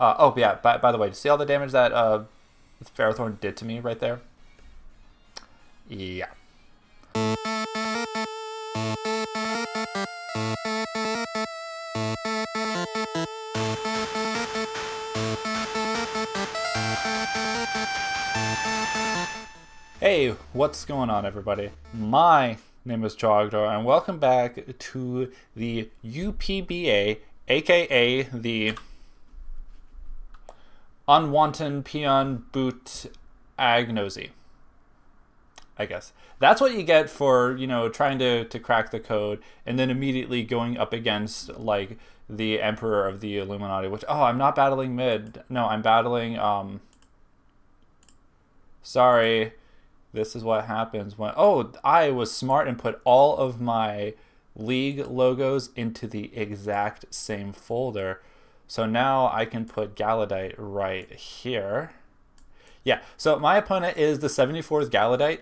Oh, yeah, by the way, see all the damage that Ferrothorn did to me right there? Yeah. Hey, what's going on, everybody? My name is Trogdor, and welcome back to the UPBA, aka the Unwanted Peon Boot Agnosy. I guess. That's what you get for, trying to crack the code and then immediately going up against, like, the Emperor of the Illuminati, which, I'm not battling mid. No, I'm battling, sorry. This is what happens when... I was smart and put all of my league logos into the exact same folder. So now I can put Galladite right here. Yeah, so my opponent is the 74th Galladite.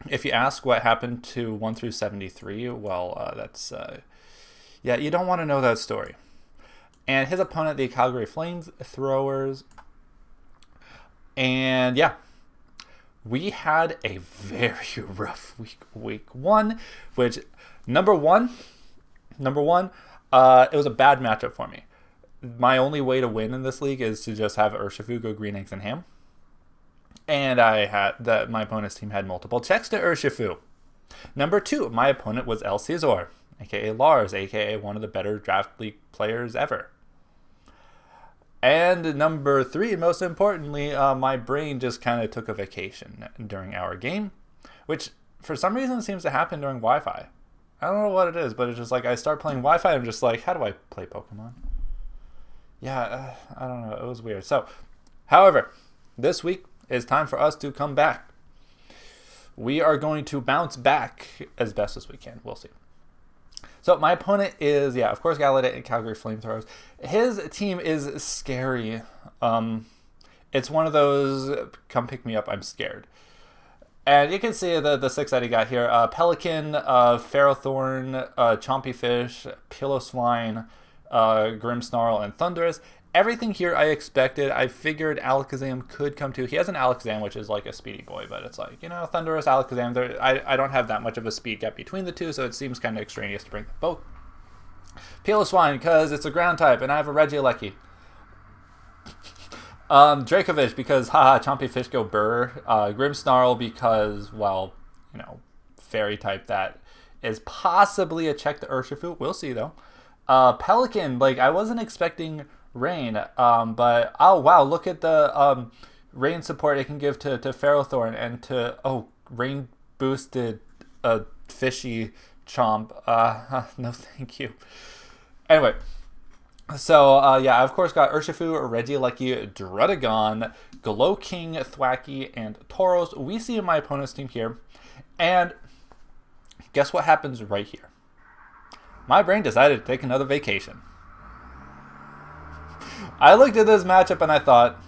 If you ask what happened to 1 through 73, well, that's... yeah, you don't want to know that story. And his opponent, the Calgary Flamethrowers. And yeah. We had a very rough week one, which number one, it was a bad matchup for me. My only way to win in this league is to just have Urshifu go green eggs and ham. And my opponent's team had multiple checks to Urshifu. Number two, my opponent was El Cesar, aka Lars, aka one of the better draft league players ever. And number three, most importantly, my brain just kind of took a vacation during our game, which for some reason seems to happen during Wi-Fi. I don't know what it is, but it's just like I start playing Wi-Fi, I'm just like, how do I play Pokemon? Yeah, I don't know. It was weird. So, however, this week is time for us to come back. We are going to bounce back as best as we can. We'll see. So my opponent is, of course, Galladite and Calgary Flamethrowers. His team is scary. It's one of those, come pick me up, I'm scared. And you can see the six that he got here. Pelican, Ferrothorn, Chompy Fish, Piloswine, Grimmsnarl, and Thundurus. Everything here I expected. I figured Alakazam could come too. He has an Alakazam, which is like a speedy boy, but it's like, Thundurus, Alakazam, I don't have that much of a speed gap between the two, so it seems kind of extraneous to bring them both. Piloswine, because it's a ground type, and I have a Regieleki. Dracovish, because, Chompy Fish go burr. Grimmsnarl, because, well, fairy type that is possibly a check to Urshifu. We'll see, though. Pelican, like, I wasn't expecting rain, but wow, look at the rain support it can give to Ferrothorn and to rain boosted fishy Chomp. No thank you. Anyway, so I of course got Urshifu, Regieleki, Druddigon, Glow-King, Thwackey, and Tauros. We see in my opponent's team here, and guess what happens right here? My brain decided to take another vacation. I looked at this matchup and I thought,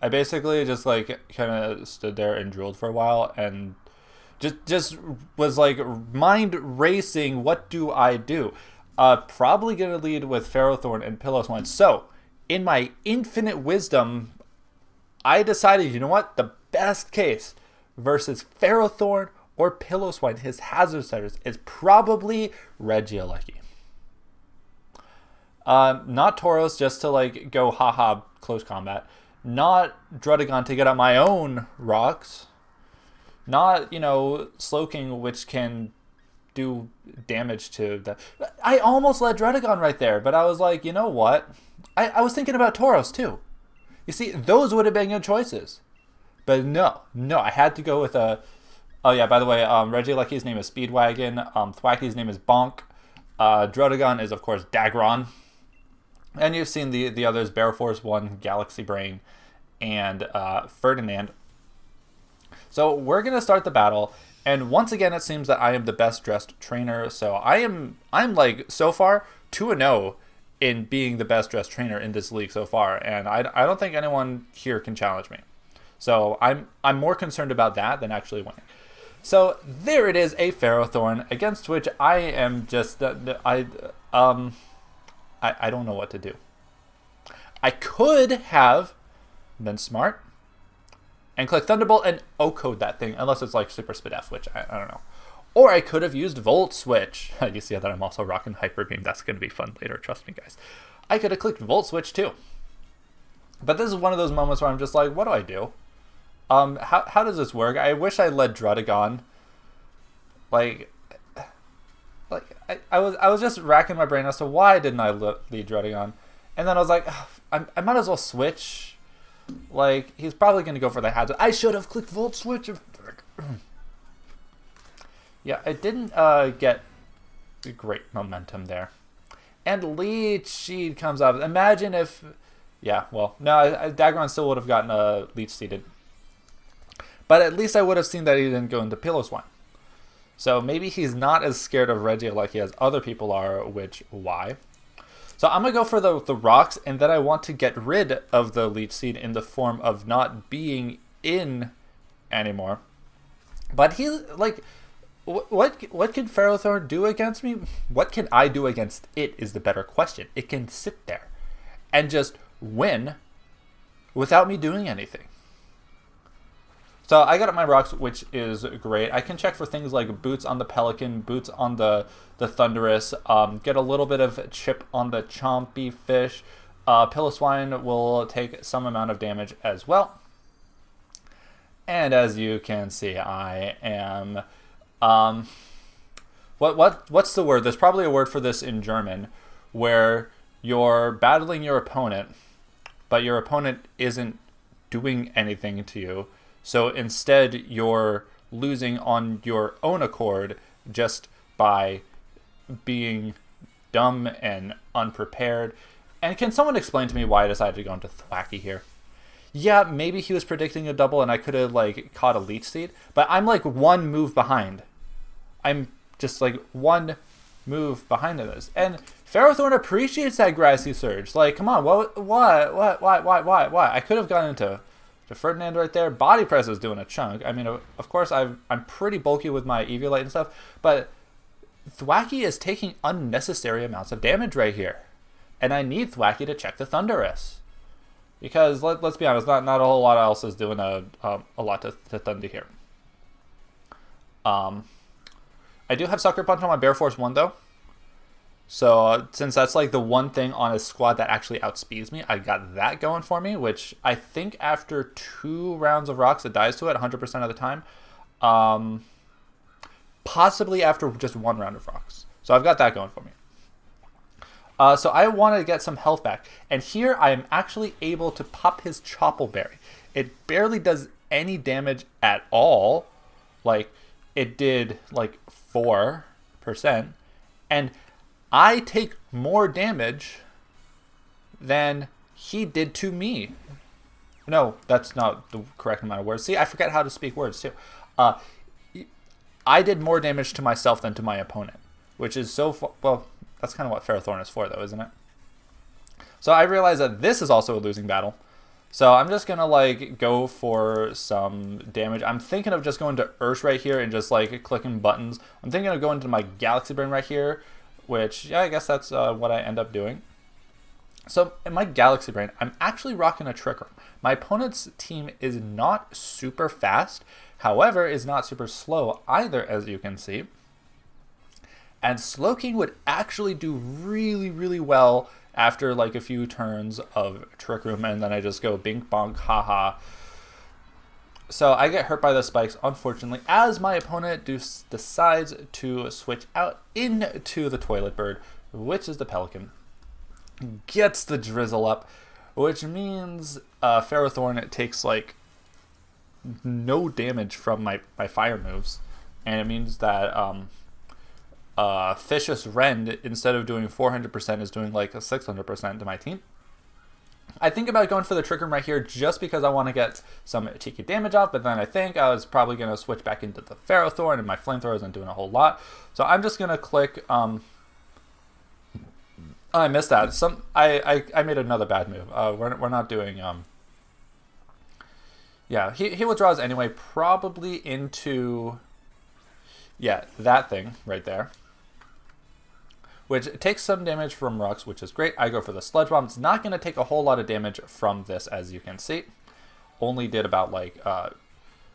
I basically just like kind of stood there and drooled for a while and just was like mind racing. What do I do? Probably gonna lead with Ferrothorn and Piloswine. So in my infinite wisdom, I decided, you know what? The best case versus Ferrothorn or Piloswine, his hazard setters, is probably Regieleki. Not Tauros just to like go haha close combat. Not Druddigon to get out my own rocks. Not, Slowking, which can do damage to the... I almost let Druddigon right there, but I was like, you know what? I was thinking about Tauros too. You see, those would have been good choices. But no, I had to go with a... Oh yeah, by the way, Regieleki's name is Speedwagon. Thwackey's name is Bonk. Druddigon is, of course, Dagron. And you've seen the others, Bear Force 1, Galaxy Brain, and Ferdinand. So we're going to start the battle. And once again, it seems that I am the best dressed trainer. So I'm like, so far, 2-0 in being the best dressed trainer in this league so far. And I don't think anyone here can challenge me. So I'm more concerned about that than actually winning. So there it is, a Ferrothorn, against which I am just I don't know what to do. I could have been smart and click Thunderbolt and O-code that thing, unless it's like Super Spadef, which I don't know. Or I could have used Volt Switch. You see that I'm also rocking Hyper Beam. That's going to be fun later, trust me, guys. I could have clicked Volt Switch too. But this is one of those moments where I'm just like, what do I do? How does this work? I wish I led Drudagon. Like I was just racking my brain as to why didn't I lead Drudagon, and then I was like, I might as well switch. Like, he's probably going to go for the hazard. I should have clicked Volt Switch. Yeah, I didn't get great momentum there. And Leech Seed comes up. Imagine if... Yeah, well, no, Dagron still would have gotten a Leech Seeded. But at least I would have seen that he didn't go into Piloswine. So maybe he's not as scared of Regia like he as other people are, which, why? So I'm going to go for the rocks, and then I want to get rid of the Leech Seed in the form of not being in anymore. But he, like, what can Ferrothorn do against me? What can I do against it is the better question. It can sit there and just win without me doing anything. So I got up my rocks, which is great. I can check for things like boots on the Pelican, boots on the Thunderous, get a little bit of chip on the Chompy Fish. Piloswine will take some amount of damage as well. And as you can see, I am... what's the word? There's probably a word for this in German, where you're battling your opponent, but your opponent isn't doing anything to you. So instead, you're losing on your own accord just by being dumb and unprepared. And can someone explain to me why I decided to go into Thwacky here? Yeah, maybe he was predicting a double and I could have like caught a Leech Seed, but I'm like one move behind. I'm just like one move behind this. And Ferrothorn appreciates that Grassy Surge. Like, come on, why? I could have gone into Ferdinand right there. Body Press is doing a chunk. I mean, of course, I'm pretty bulky with my Eviolite and stuff, but Thwacky is taking unnecessary amounts of damage right here. And I need Thwacky to check the Thunderous. Because, let's be honest, not a whole lot else is doing a lot to Thunder here. I do have Sucker Punch on my Bear Force 1, though. So, since that's like the one thing on his squad that actually outspeeds me, I got that going for me, which I think after 2 rounds of rocks, it dies to it 100% of the time. Possibly after just 1 round of rocks. So, I've got that going for me. So, I want to get some health back. And here, I am actually able to pop his Choppleberry. It barely does any damage at all. Like, it did like 4%. And I take more damage than he did to me. No, that's not the correct amount of words. See, I forget how to speak words too. I did more damage to myself than to my opponent, which is so well, that's kind of what Ferrothorn is for though, isn't it? So I realize that this is also a losing battle. So I'm just going to like go for some damage. I'm thinking of just going to Ursh right here and just like clicking buttons. I'm thinking of going to my Galaxy Brain right here, which, yeah, I guess that's what I end up doing. So in my Galaxy Brain, I'm actually rocking a Trick Room. My opponent's team is not super fast, however, is not super slow either, as you can see. And Slowking would actually do really, really well after like a few turns of Trick Room, and then I just go bink bonk, haha. So I get hurt by the spikes, unfortunately, as my opponent decides to switch out into the Toilet Bird, which is the Pelican. Gets the Drizzle up, which means Ferrothorn takes like no damage from my fire moves. And it means that Vicious Rend, instead of doing 400%, is doing like a 600% to my team. I think about going for the Trick Room right here just because I want to get some cheeky damage off, but then I think I was probably going to switch back into the Ferrothorn, and my Flamethrower isn't doing a whole lot. So I'm just going to click... I missed that. I made another bad move. We're not doing... Yeah, he withdraws anyway, probably into Yeah, that thing right there. Which takes some damage from rocks, which is great. I go for the Sludge Bomb. It's not going to take a whole lot of damage from this, as you can see. Only did about like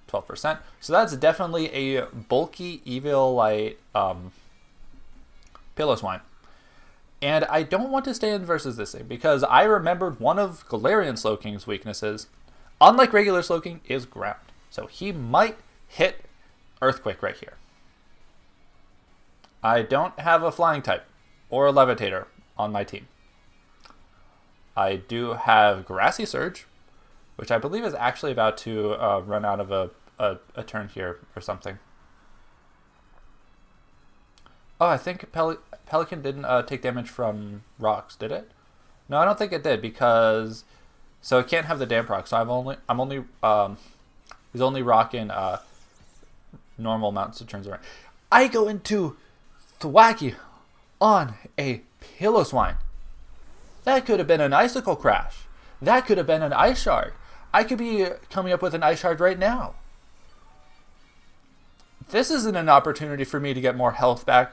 12%. So that's definitely a bulky Eviolite Piloswine. And I don't want to stay in versus this thing, because I remembered one of Galarian Slowking's weaknesses, unlike regular Slowking, is ground. So he might hit Earthquake right here. I don't have a Flying type or a Levitator on my team. I do have Grassy Surge, which I believe is actually about to run out of a turn here or something. Oh, I think Pelican didn't take damage from rocks, did it? No, I don't think it did, because so it can't have the damp rock. So he's only rocking normal amounts of turns around. I go into Thwacky on a Piloswine. That could have been an Icicle Crash. That could have been an Ice Shard. I could be coming up with an Ice Shard right now. This isn't an opportunity for me to get more health back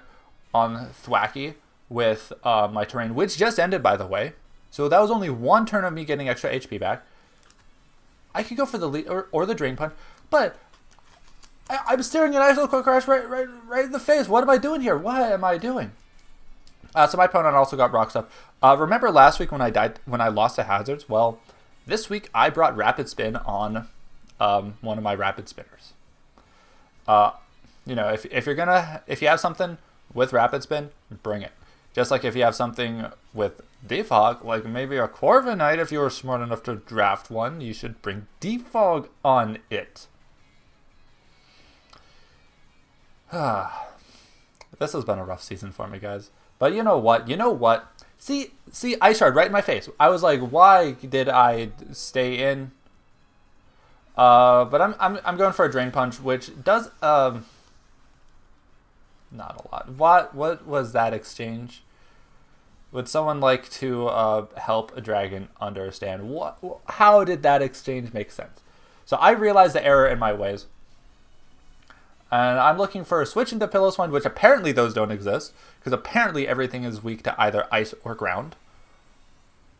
on Thwacky with my terrain, which just ended, by the way. So that was only one turn of me getting extra HP back. I could go for the lead or the Drain Punch, but I'm staring at Icicle Crash right in the face. What am I doing here? What am I doing? So my opponent also got rocks up. Remember last week when I lost to Hazards? Well, this week I brought Rapid Spin on one of my Rapid Spinners. You know, if you have something with Rapid Spin, bring it. Just like if you have something with Defog, like maybe a Corviknight, if you were smart enough to draft one, you should bring Defog on it. This has been a rough season for me, guys. But you know what? See, Ice Shard right in my face. I was like, why did I stay in? But I'm going for a Drain Punch, which does not a lot. What was that exchange? Would someone like to help a dragon understand how did that exchange make sense? So I realized the error in my ways, and I'm looking for a switch into Piloswine, which apparently those don't exist, because apparently everything is weak to either ice or ground.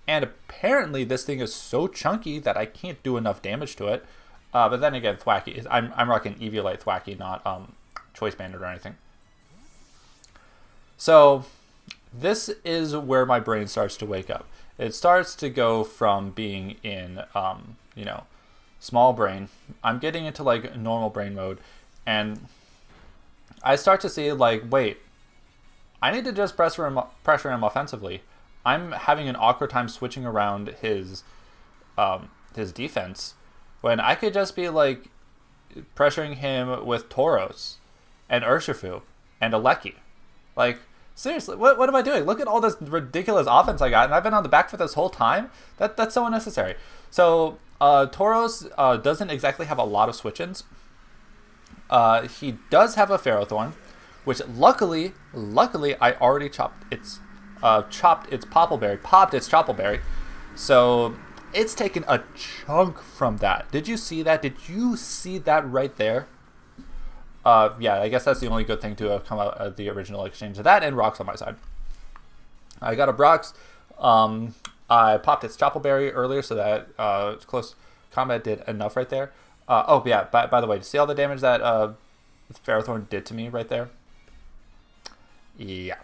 And apparently this thing is so chunky that I can't do enough damage to it. But then again, Thwacky I'm rocking Eviolite Thwacky, not Choice Banded or anything. So this is where my brain starts to wake up. It starts to go from being in small brain. I'm getting into like normal brain mode, and I start to see like, wait, I need to just pressure him offensively. I'm having an awkward time switching around his defense when I could just be like pressuring him with Tauros and Urshifu and Aleki. Like, seriously, what am I doing? Look at all this ridiculous offense I got, and I've been on the back foot this whole time. That's so unnecessary. So Tauros doesn't exactly have a lot of switch-ins. He does have a Ferrothorn, which luckily I already popped its Choppleberry. So it's taken a chunk from that. Did you see that? Did you see that right there? Yeah, I guess that's the only good thing to have come out of the original exchange. That and rocks on my side. I got a Brox. I popped its Choppleberry earlier, so that close combat did enough right there. Oh, yeah, by the way, see all the damage that Ferrothorn did to me right there? Yeah.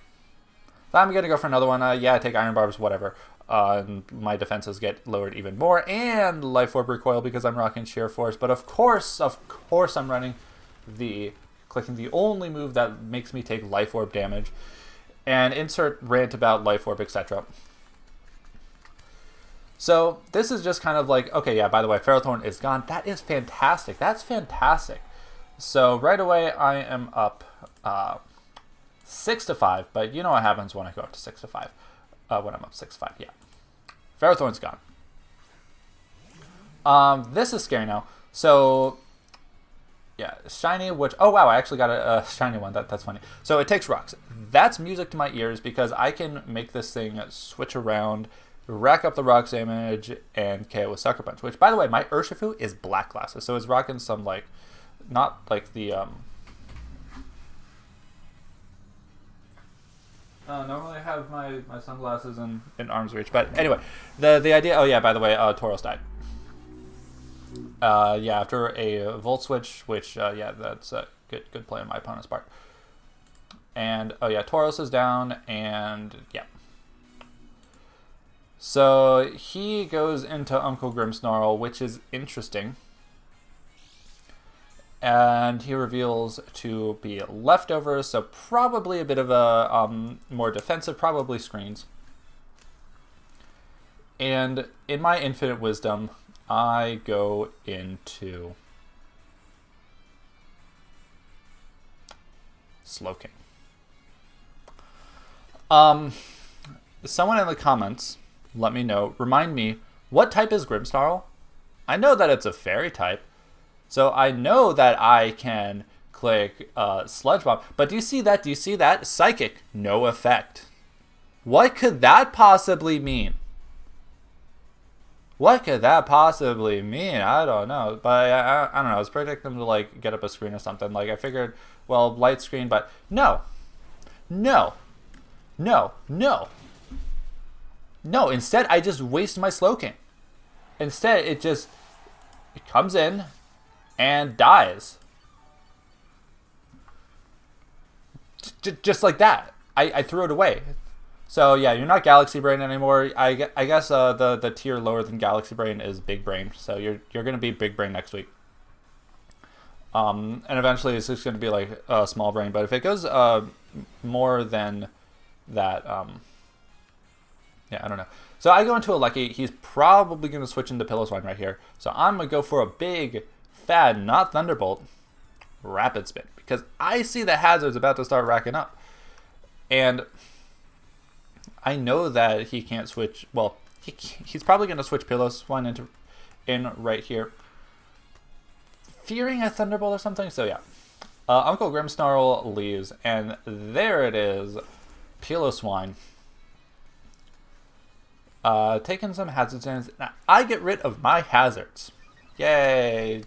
So I'm going to go for another one. Yeah, I take Iron Barbs, whatever. My defenses get lowered even more. And Life Orb Recoil because I'm rocking Sheer Force. But of course, I'm running clicking the only move that makes me take Life Orb damage. And insert rant about Life Orb, etc. So this is just kind of like, okay, yeah, by the way, Ferrothorn is gone. That is fantastic. That's fantastic. So right away, I am up 6-5. But you know what happens when I go up to 6-5. When I'm up 6-5, yeah. Ferrothorn's gone. This is scary now. So, yeah, shiny, which, oh wow, I actually got a shiny one. That's funny. So it takes rocks. That's music to my ears because I can make this thing switch around, rack up the rocks damage, and KO with Sucker Punch. Which, by the way, my Urshifu is Black Glasses, so it's rocking some, like, not like the, Normally I have my sunglasses in arm's reach. But anyway, the idea... Oh, yeah, by the way, Tauros died. Yeah, after a Volt Switch, which, yeah, that's a good play on my opponent's part. And, oh, yeah, Tauros is down, and, yeah. So he goes into Uncle Grimmsnarl, which is interesting. And he reveals to be leftovers, so probably a bit of a more defensive, probably screens. And in my infinite wisdom, I go into Slowking. Someone in the comments, let me know, remind me, what type is Grimmsnarl? I know that it's a fairy type. So I know that I can click Sludge Bomb. But do you see that? Do you see that? Psychic, no effect. What could that possibly mean? What could that possibly mean? I don't know. But I don't know. I was predicting them to like get up a screen or something. Like I figured, well, light screen, but no. No. No. No. No. Instead, I just waste my Slowking. Instead, it comes in and dies. Just like that. I threw it away. So yeah, you're not Galaxy Brain anymore. I guess the tier lower than Galaxy Brain is Big Brain. So you're gonna be Big Brain next week. And eventually it's just gonna be like Small Brain. But if it goes more than that, yeah, I don't know. So I go into a Lucky. He's probably gonna switch into Pillow-Swine right here. So I'm gonna go for a big fad, not Thunderbolt, Rapid Spin, because I see the hazards about to start racking up, and I know that he can't switch. Well, he's probably going to switch Pillow-Swine in right here, fearing a Thunderbolt or something. So yeah, Uncle Grimmsnarl leaves, and there it is, Pillow-Swine. Taking some hazards in. Now, I get rid of my hazards. Yay!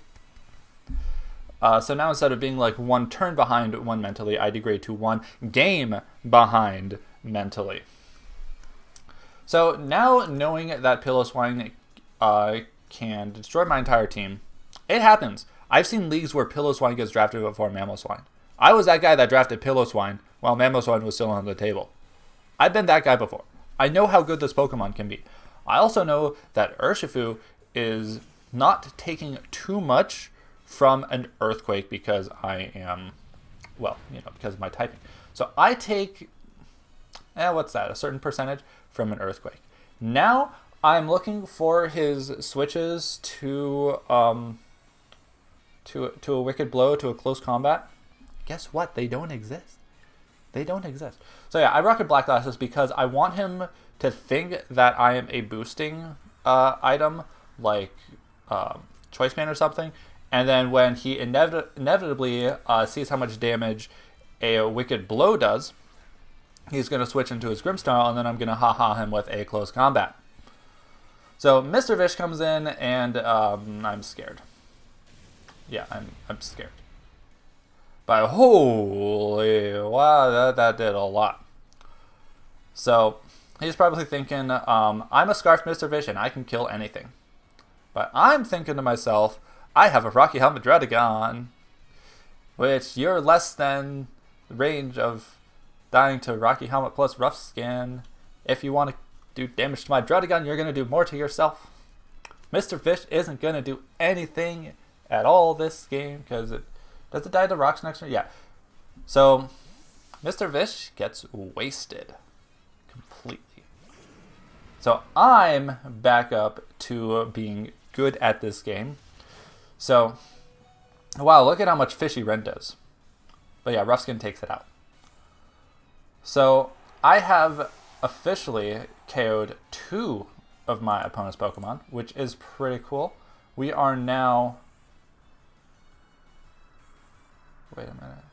So now instead of being like one turn behind one mentally, I degrade to one game behind mentally. So now knowing that Pillow-Swine can destroy my entire team, it happens. I've seen leagues where Pillow-Swine gets drafted before Mamoswine. I was that guy that drafted Pillow-Swine while Mamoswine was still on the table. I've been that guy before. I know how good this Pokemon can be. I also know that Urshifu is not taking too much from an Earthquake because I am, well, because of my typing. So I take, what's that, a certain percentage from an Earthquake. Now I'm looking for his switches to a Wicked Blow, to a Close Combat. Guess what? They don't exist. They don't exist. So yeah, I rocket Black Glasses because I want him to think that I am a boosting item, like Choice Man or something. And then when he inevitably sees how much damage a Wicked Blow does, he's going to switch into his Grimmsnarl, and then I'm going to ha-ha him with a Close Combat. So Mr. Vish comes in, and I'm scared. Yeah, I'm scared. But holy, wow, that did a lot. So he's probably thinking, I'm a Scarf Mr. Vish, and I can kill anything. But I'm thinking to myself, I have a Rocky Helmet Druddigon, which you're less than the range of dying to Rocky Helmet plus Rough Skin. If you want to do damage to my Druddigon, you're going to do more to yourself. Mr. Fish isn't going to do anything at all this game, because does it die to rocks next turn? Yeah. So Mr. Fish gets wasted completely. So I'm back up to being good at this game. So, wow, look at how much Fishy Ren does. But yeah, Rough Skin takes it out. So, I have officially KO'd 2 of my opponent's Pokemon, which is pretty cool. We are now... Wait a minute.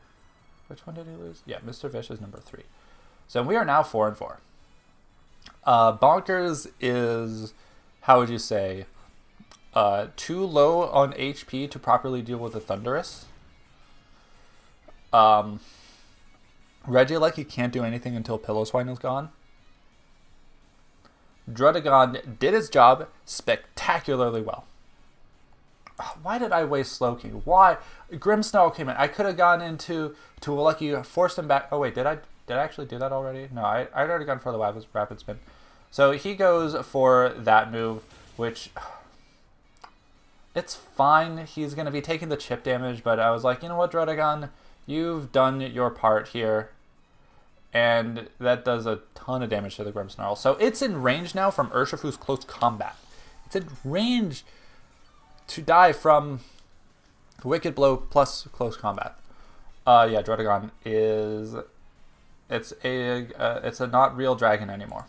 Which one did he lose? Yeah, Mr. Fish is number 3. So we are now 4-4. Bonkers is, how would you say... too low on HP to properly deal with the Thundurus. Regieleki can't do anything until Pillowswine is gone. Druddigon did its job spectacularly well. Why did I waste Slowking? Why? Grimmsnarl came in. I could have gone into a lucky, forced him back. Oh wait, did I actually do that already? No, I'd already gone for the rapid spin. So he goes for that move, which it's fine. He's going to be taking the chip damage, but I was like, you know what, Druddigon, you've done your part here. And that does a ton of damage to the Grimmsnarl. So it's in range now from Urshifu's close combat. It's in range to die from Wicked Blow plus close combat. Yeah, Druddigon is... It's a not real dragon anymore.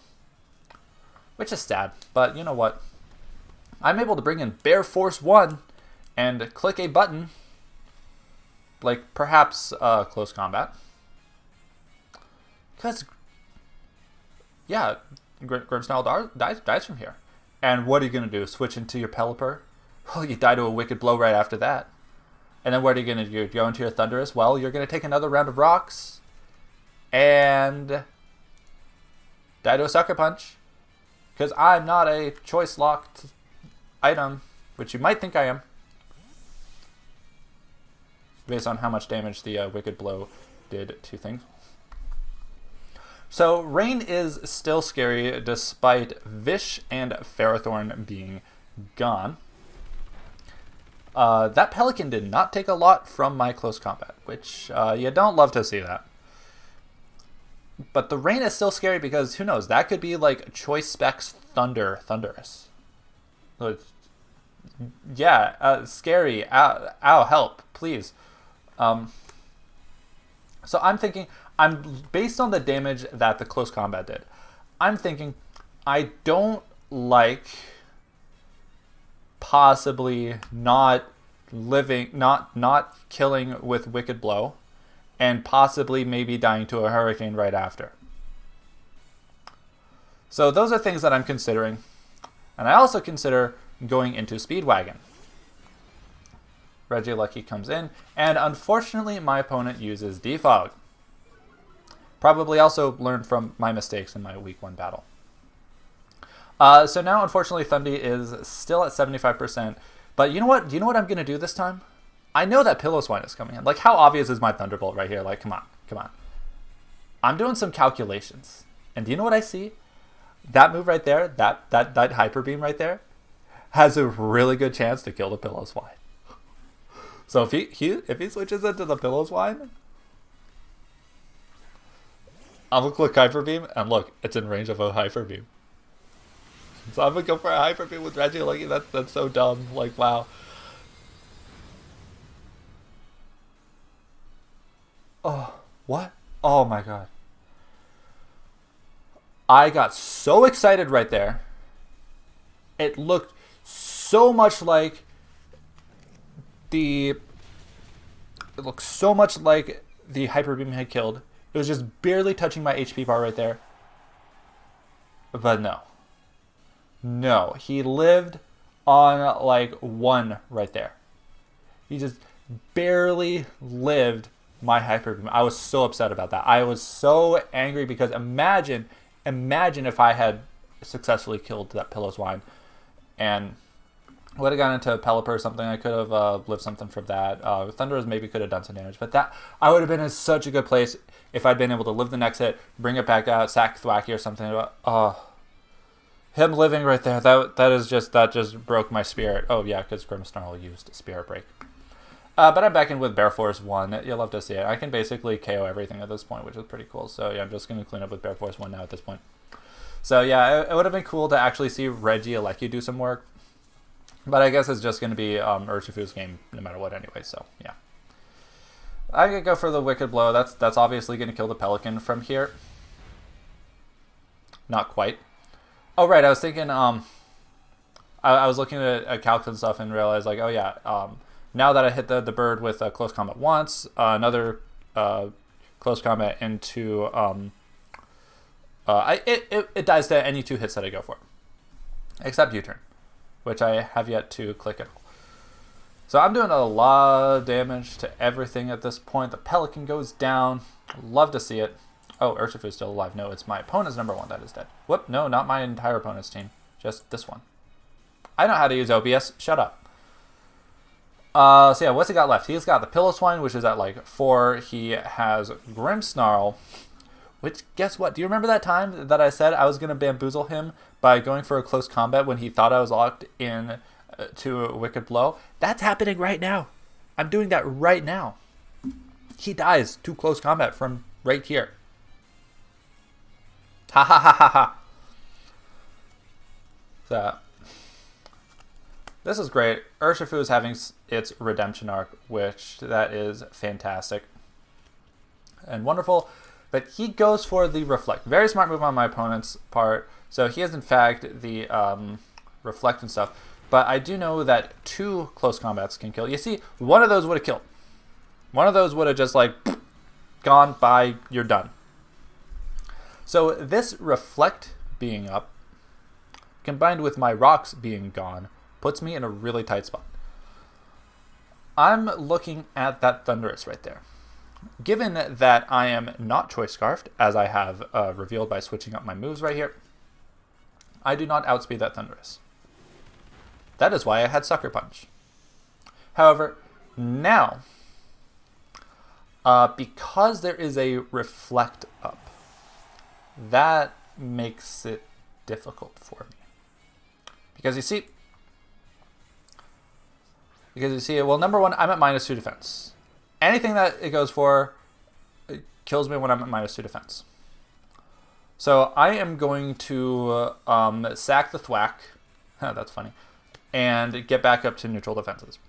Which is sad, but you know what? I'm able to bring in Bear Force 1 and click a button, like perhaps close combat. Because, yeah, Grimmsnarl dies from here. And what are you going to do? Switch into your Pelipper? Well, you die to a Wicked Blow right after that. And then what are you going to do? Go into your Thunderous? Well, you're going to take another round of rocks and die to a Sucker Punch. Because I'm not a choice-locked item, which you might think I am, based on how much damage the Wicked Blow did to things. So Rain is still scary despite Vish and Ferrothorn being gone. That Pelican did not take a lot from my close combat, which you don't love to see that. But the Rain is still scary because who knows, that could be like Choice Specs Thunderous. So yeah, scary. Ow, help, please. So I'm thinking, based on the damage that the close combat did, I'm thinking I don't like possibly not killing with Wicked Blow and possibly maybe dying to a Hurricane right after. So those are things that I'm considering. And I also consider going into Speedwagon. Regieleki comes in, and unfortunately my opponent uses Defog. Probably also learned from my mistakes in my week 1 battle. So now, unfortunately, Thundy is still at 75%. But you know what? Do you know what I'm going to do this time? I know that Pillowswine is coming in. Like, how obvious is my Thunderbolt right here? Like, come on. I'm doing some calculations. And do you know what I see? That move right there, that Hyper Beam right there, has a really good chance to kill the Pillowswine. So if he switches into the Pillowswine, I'm going to click Hyper Beam, and look, it's in range of a Hyper Beam. So I'm going to go for a Hyper Beam with Regieleki. That's so dumb. Like, wow. Oh, what? Oh my god. I got so excited right there. It looked so much like the Hyper Beam had killed. It was just barely touching my HP bar right there. But no. No, he lived on like 1 right there. He just barely lived my Hyper Beam. I was so upset about that. I was so angry because imagine if I had successfully killed that Pillowswine and would have gone into Pelipper or something. I could have lived something from that. Thunderous maybe could have done some damage, but that I would have been in such a good place if I'd been able to live the next hit, bring it back out, sack Thwacky or something. Him living right there, that just broke my spirit. Oh yeah, because Grimmsnarl used Spirit Break. But I'm back in with Bear Force 1. You'll love to see it. I can basically KO everything at this point, which is pretty cool. So yeah, I'm just going to clean up with Bear Force 1 now at this point. So yeah, it would have been cool to actually see Regieleki do some work. But I guess it's just going to be Urshifu's game no matter what anyway, so yeah. I could go for the Wicked Blow. That's obviously going to kill the Pelican from here. Not quite. Oh right, I was thinking, I was looking at calcs and stuff and realized like, oh yeah, now that I hit the bird with close combat once, another close combat into, it dies to any 2 hits that I go for. Except U-turn, which I have yet to click at all. So I'm doing a lot of damage to everything at this point. The Pelican goes down. Love to see it. Oh, Urshifu's still alive. No, it's my opponent's number 1 that is dead. Whoop, no, not my entire opponent's team. Just this one. I know how to use OBS. Shut up. So yeah, what's he got left? He's got the Piloswine, which is at like 4. He has Grimmsnarl, which, guess what? Do you remember that time that I said I was going to bamboozle him by going for a close combat when he thought I was locked in to a Wicked Blow? That's happening right now. I'm doing that right now. He dies to close combat from right here. Ha ha ha ha ha. So, this is great. Urshifu is having its redemption arc, which that is fantastic and wonderful. But he goes for the Reflect. Very smart move on my opponent's part. So he has, in fact, the Reflect and stuff. But I do know that 2 close combats can kill. You see, one of those would have killed. One of those would have just, like, gone by, you're done. So this Reflect being up, combined with my rocks being gone, puts me in a really tight spot. I'm looking at that Thundurus right there. Given that I am not Choice Scarfed, as I have revealed by switching up my moves right here, I do not outspeed that Thundurus. That is why I had Sucker Punch. However, now, because there is a Reflect up, that makes it difficult for me. Because you see, well, number 1, I'm at -2 defense. Anything that it goes for, it kills me when I'm at -2 defense. So I am going to sack the Thwack. That's funny. And get back up to neutral defenses.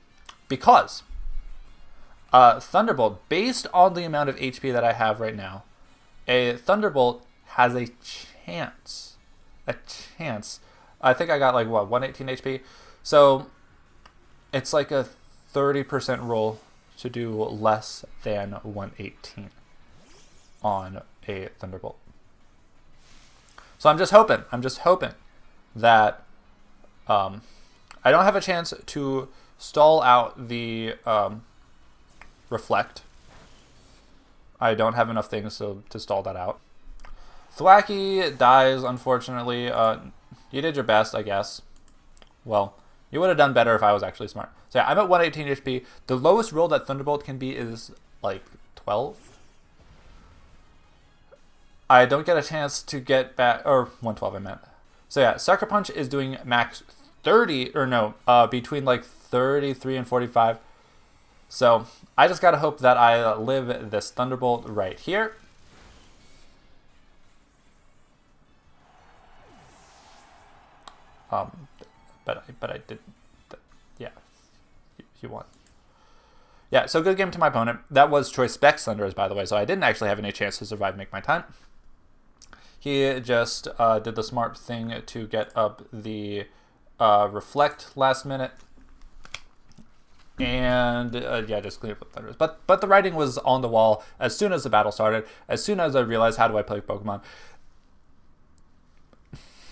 Because Thunderbolt, based on the amount of HP that I have right now, a Thunderbolt has a chance. I think I got like, what, 118 HP? So it's like a 30% roll to do less than 118 on a Thunderbolt. So I'm just hoping that I don't have a chance to stall out the Reflect. I don't have enough things to stall that out. Thwacky dies, unfortunately. You did your best, I guess. Well, you would have done better if I was actually smart. So yeah, I'm at 118 HP. The lowest roll that Thunderbolt can be is like 12. I don't get a chance to get back, or 112 I meant. So yeah, Sucker Punch is doing max 30, or no, between like 33 and 45. So I just gotta hope that I live this Thunderbolt right here. But I didn't. Yeah, you won. Yeah, so good game to my opponent. That was Choice Specs Thunderous, by the way, so I didn't actually have any chance to survive and make my time. He just did the smart thing to get up the Reflect last minute. And yeah, just clean up with Thunderous. But the writing was on the wall as soon as the battle started, as soon as I realized how do I play Pokemon.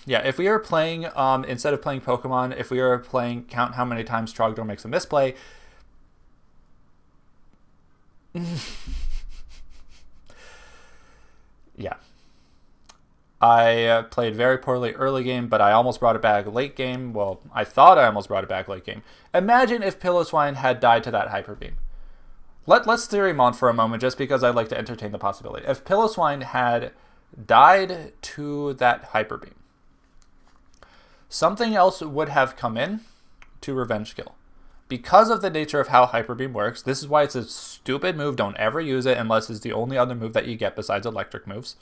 Yeah, if we are playing, instead of playing Pokemon, if we are playing count how many times Trogdor makes a misplay. Yeah. I played very poorly early game, but I almost brought it back late game. Well, I thought I almost brought it back late game. Imagine if Piloswine had died to that Hyper Beam. Let's theory him on for a moment, just because I'd like to entertain the possibility. If Piloswine had died to that Hyper Beam, something else would have come in to revenge kill. Because of the nature of how Hyper Beam works, this is why it's a stupid move. Don't ever use it unless it's the only other move that you get besides electric moves.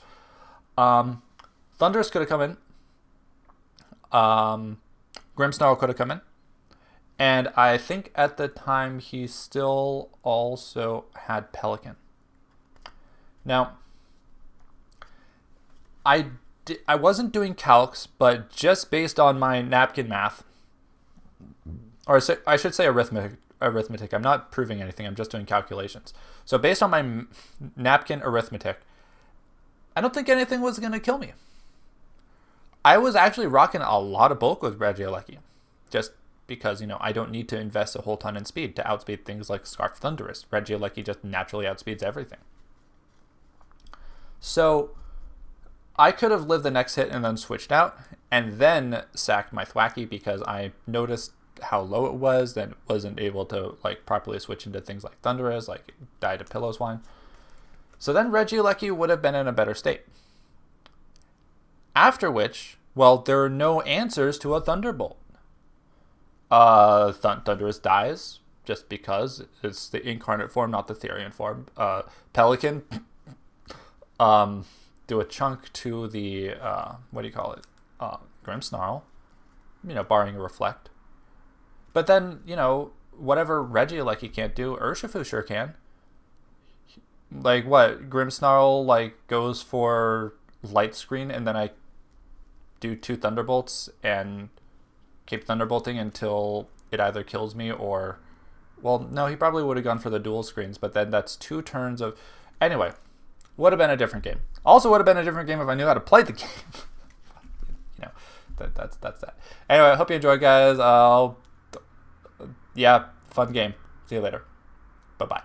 Thundurus could have come in. Grimmsnarl could have come in. And I think at the time he still also had Pelican. Now, I wasn't doing calcs, but just based on my napkin math, or I should say arithmetic. I'm not proving anything. I'm just doing calculations. So based on my napkin arithmetic, I don't think anything was going to kill me. I was actually rocking a lot of bulk with Regieleki. Just because, you know, I don't need to invest a whole ton in speed to outspeed things like Scarf Thunderous. Regieleki just naturally outspeeds everything. So I could have lived the next hit and then switched out and then sacked my Thwackey because I noticed how low it was, then wasn't able to like properly switch into things like Thunderous, like die to Pillow Swine. So then Regieleki would have been in a better state. After which, well, there are no answers to a Thunderbolt. Thunderous dies just because it's the incarnate form, not the Therian form. Pelican, do a chunk to the what do you call it? Grimmsnarl, you know, barring a reflect. But then, you know, whatever Regieleki can't do, Urshifu sure can. Like what? Grimmsnarl like goes for light screen and then I do 2 Thunderbolts and keep Thunderbolting until it either kills me or, well, no, he probably would have gone for the dual screens, but then that's 2 turns of, anyway, would have been a different game. Also would have been a different game if I knew how to play the game. You know, that's that. Anyway, I hope you enjoyed, guys. Yeah, fun game. See you later. Bye-bye.